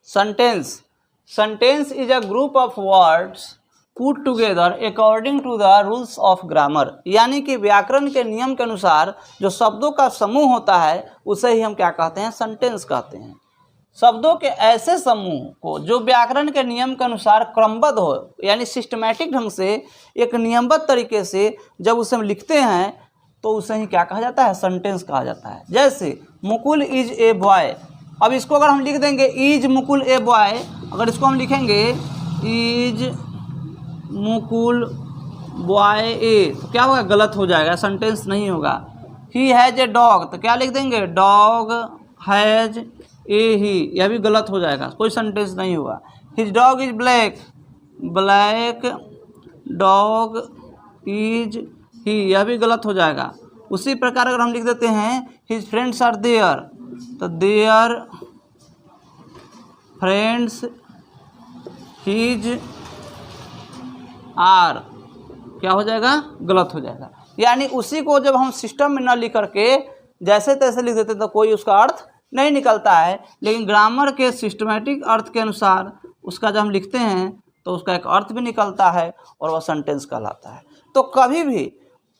Sentence, sentence is a group of words put together according to the rules of grammar, यानी कि व्याकरण के नियम के अनुसार जो शब्दों का समूह होता है उसे ही हम क्या कहते हैं, सेंटेंस कहते हैं। शब्दों के ऐसे समूह को जो व्याकरण के नियम के अनुसार क्रमबद्ध हो, यानी सिस्टमैटिक ढंग से एक नियमबद्ध तरीके से जब उसे हम लिखते हैं तो उसे ही क्या कहा जाता है, सेंटेंस कहा जाता है। जैसे मुकुल इज ए बॉय, अब इसको अगर हम लिख देंगे इज मुकुल ए बॉय, अगर इसको हम लिखेंगे इज मुकुल बॉय ए तो क्या होगा, गलत हो जाएगा, सेंटेंस नहीं होगा। ही हैज़ ए डॉग तो क्या लिख देंगे, डॉग हैज़ ए ही, यह भी गलत हो जाएगा, कोई सेंटेंस नहीं हुआ। His dog is black, black dog is he, यह भी गलत हो जाएगा। उसी प्रकार अगर हम लिख देते हैं हिज फ्रेंड्स आर देयर तो देयर फ्रेंड्स हिज आर, क्या हो जाएगा, गलत हो जाएगा। यानी उसी को जब हम सिस्टम में न लिख करके जैसे तैसे लिख देते तो कोई उसका अर्थ नहीं निकलता है, लेकिन ग्रामर के सिस्टमैटिक अर्थ के अनुसार उसका जब हम लिखते हैं तो उसका एक अर्थ भी निकलता है और वह सेंटेंस कहलाता है। तो कभी भी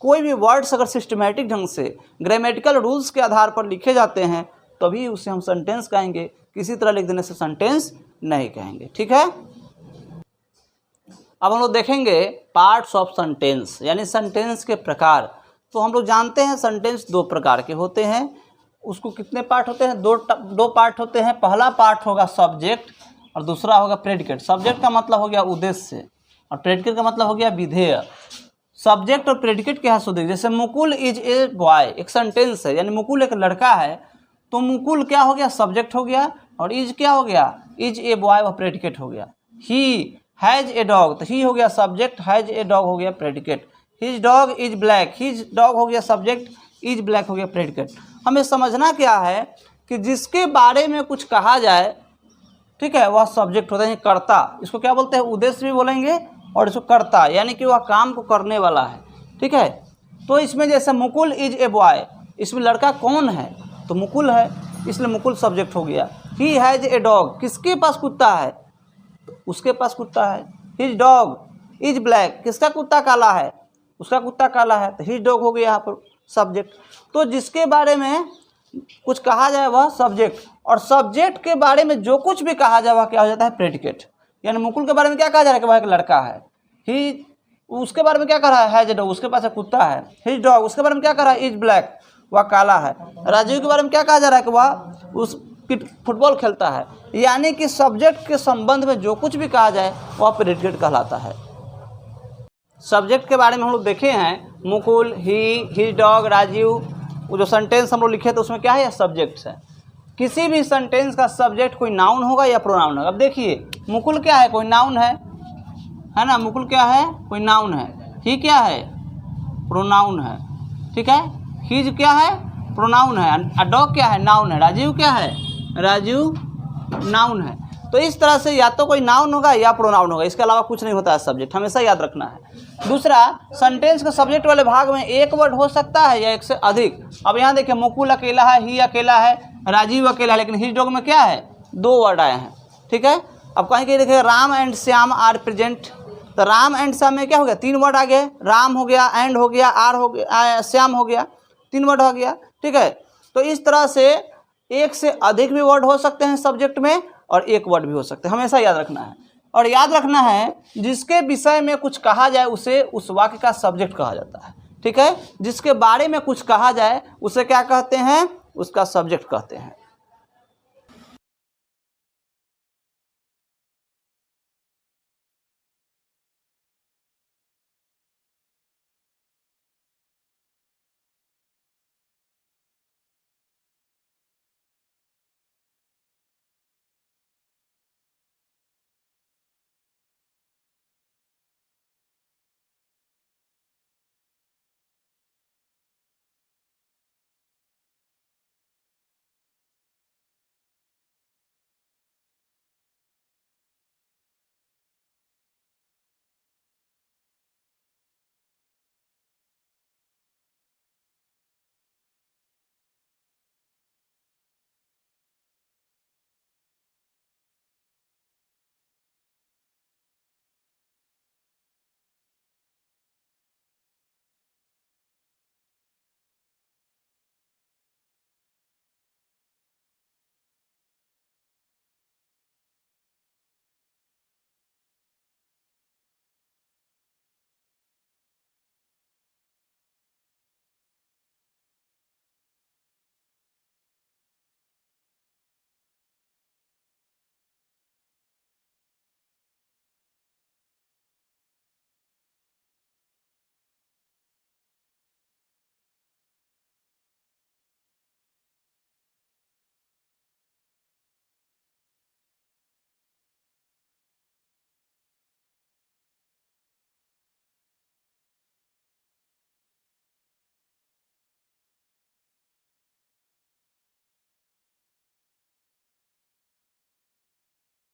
कोई भी वर्ड्स अगर सिस्टमैटिक ढंग से ग्रामेटिकल रूल्स के आधार पर लिखे जाते हैं तभी उसे हम सेंटेंस कहेंगे, किसी तरह लिख देने से सेंटेंस नहीं कहेंगे। ठीक है, अब हम लोग देखेंगे पार्ट्स ऑफ सेंटेंस, यानी सेंटेंस के प्रकार। तो हम लोग जानते हैं सेंटेंस दो प्रकार के होते हैं, उसको कितने पार्ट होते हैं, दो पार्ट होते हैं। पहला पार्ट होगा सब्जेक्ट और दूसरा होगा प्रेडिकेट। सब्जेक्ट का मतलब हो गया उद्देश्य और प्रेडिकेट का मतलब हो गया विधेय। सब्जेक्ट और प्रेडिकेट क्या है, जैसे मुकुल इज ए बॉय एक सेंटेंस है, यानी मुकुल एक लड़का है, तो मुकुल क्या हो गया, सब्जेक्ट हो गया, और इज क्या हो गया, इज ए बॉय वह प्रेडिकेट हो गया। ही हैज़ ए डॉग तो ही हो गया सब्जेक्ट, हैज़ ए डॉग हो गया predicate. His dog is black, his dog हो गया सब्जेक्ट, इज ब्लैक हो गया प्रेडिकेट। हमें समझना क्या है कि जिसके बारे में कुछ कहा जाए, ठीक है, वह सब्जेक्ट होता है, कर्ता। इसको क्या बोलते हैं, उद्देश्य भी बोलेंगे और इसको कर्ता, यानी कि वह काम को करने वाला है। ठीक है, तो इसमें जैसे मुकुल इज ए बॉय, इसमें लड़का कौन है, तो मुकुल है, इसलिए मुकुल सब्जेक्ट हो गया। ही हैज़ ए डॉग, किसके पास कुत्ता है, उसके पास कुत्ता है। हिज डॉग इज ब्लैक, किसका कुत्ता काला है, उसका कुत्ता काला है, तो हिज डॉग हो गया यहाँ पर सब्जेक्ट। तो जिसके बारे में कुछ कहा जाए वह सब्जेक्ट, और सब्जेक्ट के बारे में जो कुछ भी कहा जाए वह क्या हो जाता है, प्रेडिकेट। यानी मुकुल के बारे में क्या कहा जा रहा है कि वह एक लड़का है। ही, उसके बारे में क्या कह रहा है, हैज ए डॉग, उसके पास एक कुत्ता है। हिज डॉग, उसके बारे में क्या कह रहा है, इज ब्लैक, वह काला है। राजीव के बारे में क्या कहा जा रहा है कि वह उस फुटबॉल खेलता है। यानी कि सब्जेक्ट के संबंध में जो कुछ भी कहा जाए वह प्रेडिकेट कहलाता है। सब्जेक्ट के बारे में हम लोग देखे हैं, मुकुल, ही, हिज डॉग, राजीव, वो जो सेंटेंस हम लोग लिखे तो उसमें क्या है, सब्जेक्ट्स है। किसी भी सेंटेंस का सब्जेक्ट कोई नाउन होगा या प्रोनाउन होगा। अब देखिए मुकुल क्या है, कोई नाउन है ना, मुकुल क्या है, कोई नाउन है। ही क्या है, प्रोनाउन है। ठीक है, हिज क्या है, प्रोनाउन है। डॉग क्या है, नाउन है। राजीव क्या है, राजीव नाउन है। तो इस तरह से या तो कोई नाउन होगा या प्रोनाउन होगा, इसके अलावा कुछ नहीं होता है सब्जेक्ट, हमेशा याद रखना है। दूसरा, सेंटेंस के सब्जेक्ट वाले भाग में एक वर्ड हो सकता है या एक से अधिक। अब यहाँ देखिए मुकुल अकेला है, ही अकेला है, राजीव अकेला है, लेकिन हिज डॉग में क्या है, दो वर्ड आए हैं। ठीक है, अब कहीं कहीं देखिए Ram and Shyam are present, तो राम एंड श्याम में क्या हो गया, तीन वर्ड आ गए, राम हो गया, एंड हो गया, आर हो गया, श्याम हो गया, तीन वर्ड हो गया। ठीक है, तो इस तरह से एक से अधिक भी वर्ड हो सकते हैं सब्जेक्ट में और एक वर्ड भी हो सकते हैं, हमेशा याद रखना है। और याद रखना है जिसके विषय में कुछ कहा जाए उसे उस वाक्य का सब्जेक्ट कहा जाता है। ठीक है, जिसके बारे में कुछ कहा जाए उसे क्या कहते हैं, उसका सब्जेक्ट कहते हैं।